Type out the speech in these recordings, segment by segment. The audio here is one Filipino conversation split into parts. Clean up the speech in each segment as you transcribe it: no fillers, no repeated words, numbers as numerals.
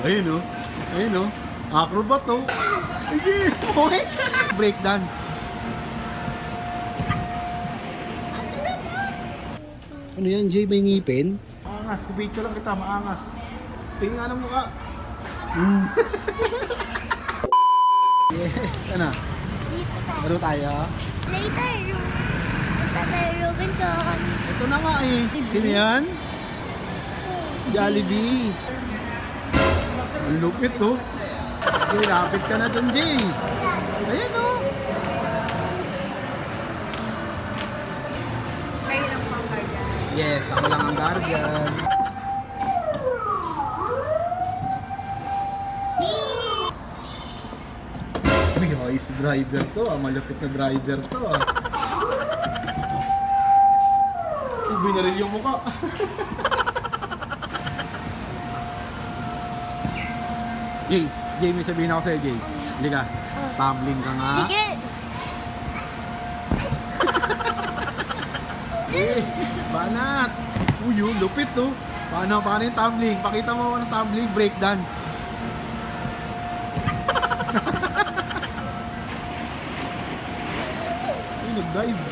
ayun oh. Ayun oh. Acrobat oh. Sige. Okay. Breakdance. Ano yan, Jay? May ngipin? Maangas. Pupicture lang kita. Maangas. Tingin nga ng mukha. Yes. Ano? Laro tayo? Later, Ruben to kami. Ito na nga eh. Sino yan? Jollibee. Ang lupit oh. Jay, lapit ka na dun, Jay. Ayan oh. Kayo lang pang guardian. Yes, ako lang ang guardian. Ay, si driver to ah. Malupit na driver to ah. Binaril yung mukha. Jay, may sabihin ako sa'yo, Jay. Hindi ka, tumbling ka nga. Sige. Banat. Uy, yun, lupit to. Paano yung tumbling? Pakita mo ako ng tumbling, breakdance. Uy, nag-dive.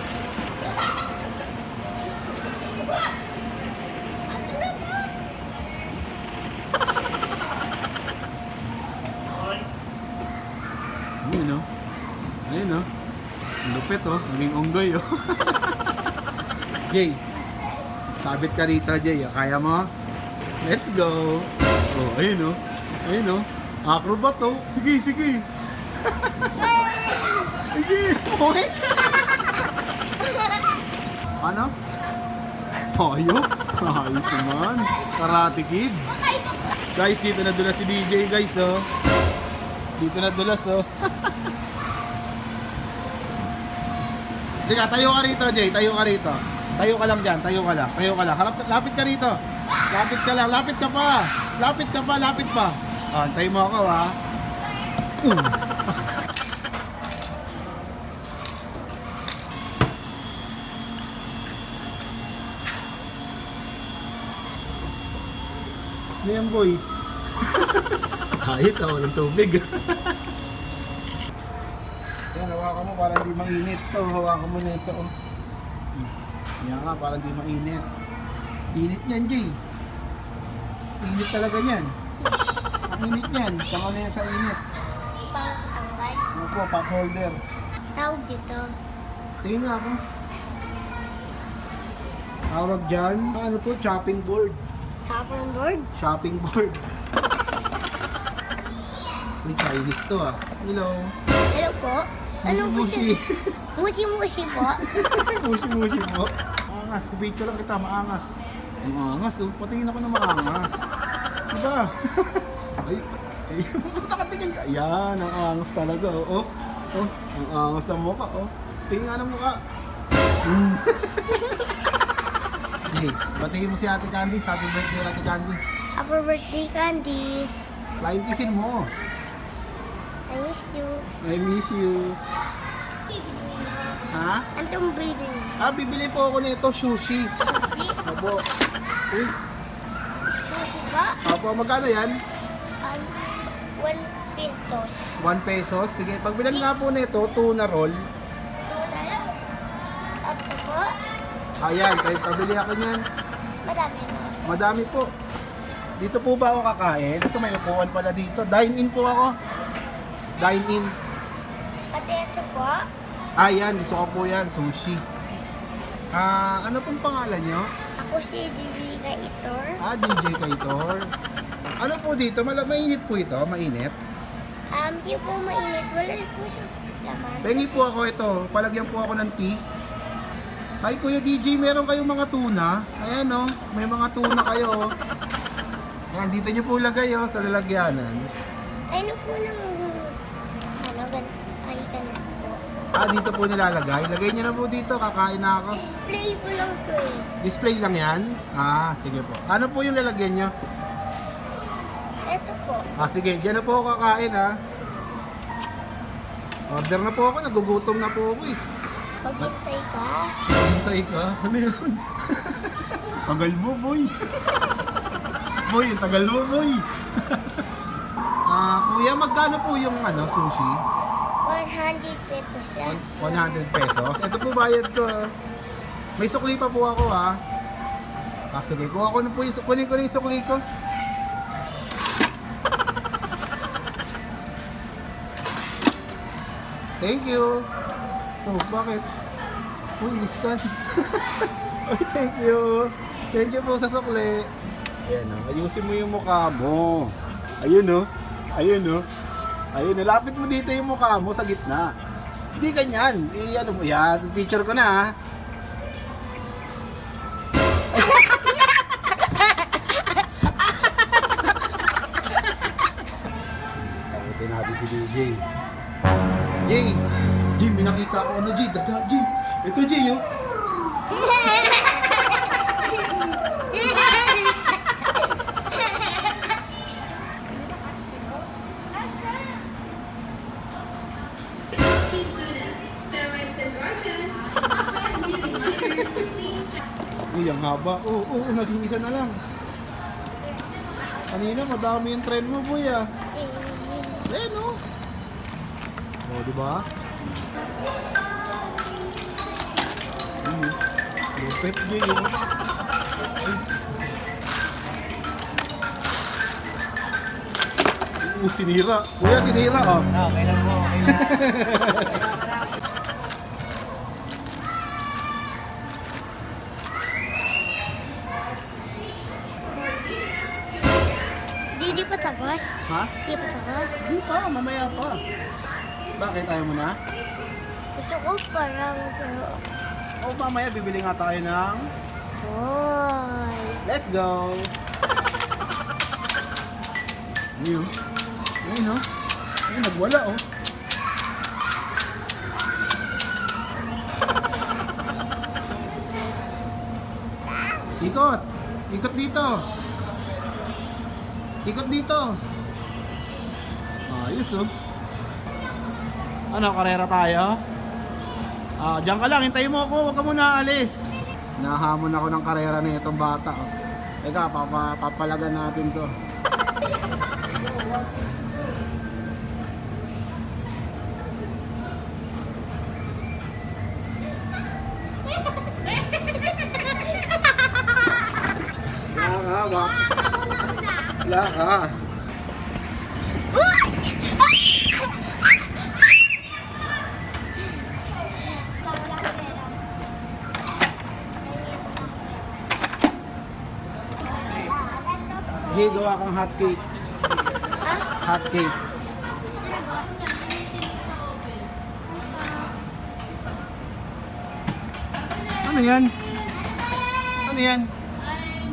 Ayun oh. Ayun oh. Ang lupit oh. Naging unggoy oh. Jay, sabit ka rito, Jay. Kaya mo? Let's go. Oh, ayun oh. Ayun oh. Acrobat oh. Sige, sige. Sige. Okay. Ano? Ayok. Ayos naman. Karate Kid. Guys, dito na dulas si DJ, guys oh. Dito na dulas oh. Sige, tayo ka rito, Jay. Tayo ka rito. Tayo ka lang dyan. Tayo ka lang. Tayo ka lang. Lapit ka rito. Lapit ka lang. Lapit ka pa. Lapit ka pa. Lapit pa. Ah, tayo mo ako ha. Ano yan, boy? Ayos ako ng tubig. Yan, hawakan mo para hindi mainit to. Hawakan mo nito. Oh. Yan nga, para hindi mainit. Init niyan, Jay. Init talaga niyan. Ang init niyan. Tama na yan sa init. Pangtanggal. Opo, pot holder. Tawag dito. Tingin nga ako. Tawag dyan. Ano to? Chopping board. Shopping board. Shopping board. Uy, Chinese to ah. Hello. Hello po. Ano po Mushi-mushi. Mushi-mushi po. Mushi-mushi po. Maangas. Pupicture lang kita. Maangas. Ang angas oh. Patingin ako ng maangas. Diba? Ay, bakit nakatingin ka? Yan, ang angas talaga oh. Oh, ang angas ng mukha oh. Tingin nga ng mukha. Hey, batiin mo si Ate Candice. Happy birthday, Ate Candice. Happy birthday, Candice. Flying kissin mo. I miss you. I miss you. Ha? Anong baby mo? Ah, bibili po ako nito, sushi. Sushi? Opo. Uy, Sushi ba? opo, magkano yan? 1 pesos. 1 pesos. Sige, pagbilan nga po nito, tuna roll. Tuna lang. At po, Ayan, kahit pabili ako niyan. madami na. Madami po. Dito po ba ako kakain? Ito may upuan pala dito. Dine-in po ako. Dine-in. Pati ito po, Ayan, gusto ko po yan, sushi. Ano pong pangalan nyo? ako si Didi Kaitor. DJ Kaitor. Ano po dito? Mainit po ito? Mainit? Di po mainit. Wala po siya laman. Pengi po ako ito. Palagyan po ako ng tea. Ay, Kuya DJ, meron kayong mga tuna. Ayan, oh. May mga tuna kayo, oh. Ayan, dito nyo po lagay, oh, sa lalagyanan. Ano po nang ay ganun po. Dito po nilalagay. Lagay nyo na po dito. Kakain na ako. Display po lang po eh. Display lang yan? Sige po. Ano po yung lalagyan nyo? Ito po. Sige. Diyan na po ako kakain, ha. Order na po ako. Nagugutom na po ako, eh. Paghintay ka. Hintay ka? Ano yun? Tagal mo, boy. Boy, tagal mo, boy. Kuya, magkano po yung sushi? 100 pesos yan. 100 pesos. Ito po bayad ko. May sukli pa po ako ha. Sige, kuha ko na po kunin ko na yung sukli ko. Thank you. Oh, bakit? Uy, inis-scan. Uy, thank you. Thank you po sa sukli. Ayan o, ayusin mo yung mukha mo. Ayun o. Ayun o. Ayun o, lapit mo dito yung mukha mo sa gitna. Hindi ganyan. Ano mo yan, picture ko na ha. Takutin natin si DJ. Jay! Jay, may nakita ko Jay? Daga, Jay! Ito, Jay, oh! Uy, ang haba. Oo, naging isa na lang. Kanina, madami yung trend mo, boy, ah. Ayan, oh. Oh, di ba? Lupit Jay, oh. Sinira. Kuya, sinira, oh. Okay lang po, okay lang. Di pa tapos? Ha? Di pa tapos? Di pa, mamaya pa. Bakit ayaw mo na? Gusto ko parang pero... O mamaya bibili nga tayo ng... Boy! Let's go! Ayun. Ayun, oh. Ayun, nagwala, oh. Ikot! Ikot dito! Ikot dito! Ayos, oh. Ano, karera tayo? Diyan ka lang, hintayin mo ako, huwag ka muna aalis. Nahamon ako ng karera na itong bata, oh. Teka, papalagan natin to. Laka ba? Laka. Jay, gawa kang hot cake. Hot cake. Ano yan? Ano yan?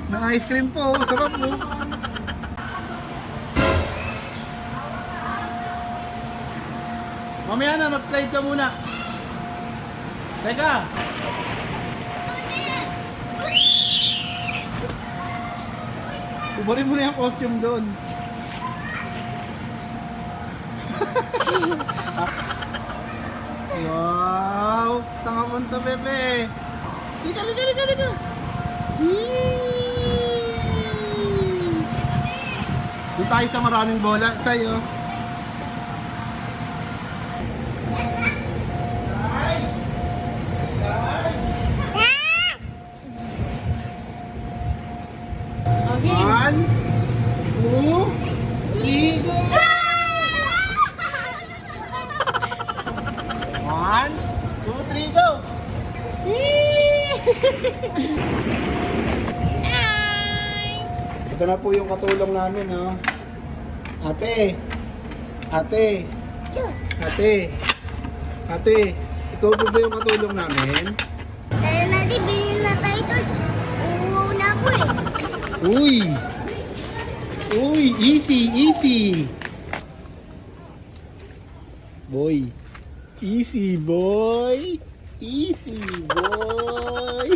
May ice cream po. Sarap po. Mamaya na, mag-slide ka muna. Teka. Ubarin mo na yung costume doon. Wow! Saan ka punta, bebe? Lika, lika, lika, lika! Doon tayo sa maraming bola. Sa'yo. Okay. 1, 2, 3, go! 1, 2, 3, go! Ito na po yung katulong namin, no? Ate! Ate! Ate! Ate! Ikaw po ba yung katulong namin? Tara natin, bilhin na tayo ito. Uuwaw na ako eh. Uy! Uy! Easy! Easy! Boy! Easy, boy! Easy, boy!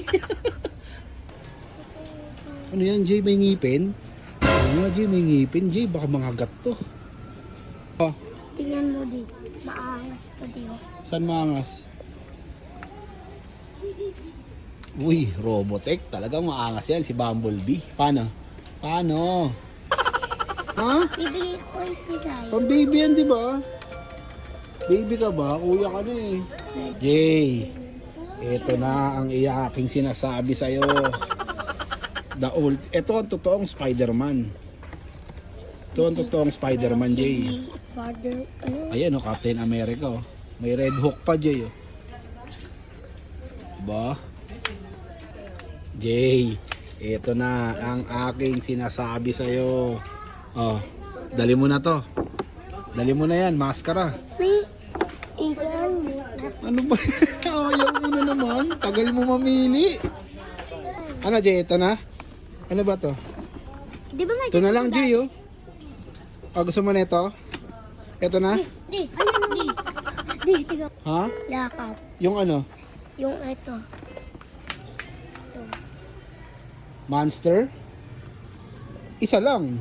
Ano yan, Jay? May ngipin? Ano nga, Jay? May ngipin, Jay? Baka mangagat to. Oh, Tingnan mo din. Maangas pa din. saan maangas? Uy, Robotech. Talagang maangas yan, si Bumblebee. Paano? Paano? Ha? Bibili ko si Sai. Pang baby yan, di ba? Baby ka ba? Kuya ka na eh. Jay, ito na ang aking sinasabi sa'yo. Ito ang totoong Spider-Man. Ito ang totoong Spider-Man, Jay. Father, ano? Ayan o, Captain America oh. May Red Hook pa, Jay oh. Diba? Jay, ito na ang aking sinasabi sa'yo. Oh, dali mo na to. Dali mo na yan, maskara. May isang Ano ba? Ayaw mo na naman. Tagal mo mamili. Ano, Jay? Ito na? Ano ba to? Di ba may Ito na lang, Jay oh. Oh, gusto mo na ito? Ito na? Di, ayun, di. Di, tiga. Ha? Yakap. Yung ano? Yung ito. Monster? Isa lang.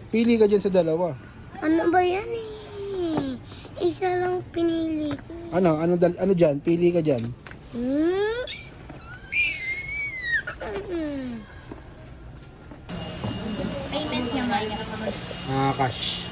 Pili ka dyan sa dalawa. Ano ba yan eh? Isa lang pinili ko. Ano dyan? Pili ka dyan. Hmm? Hmm. Payment niya, Maya. Cash.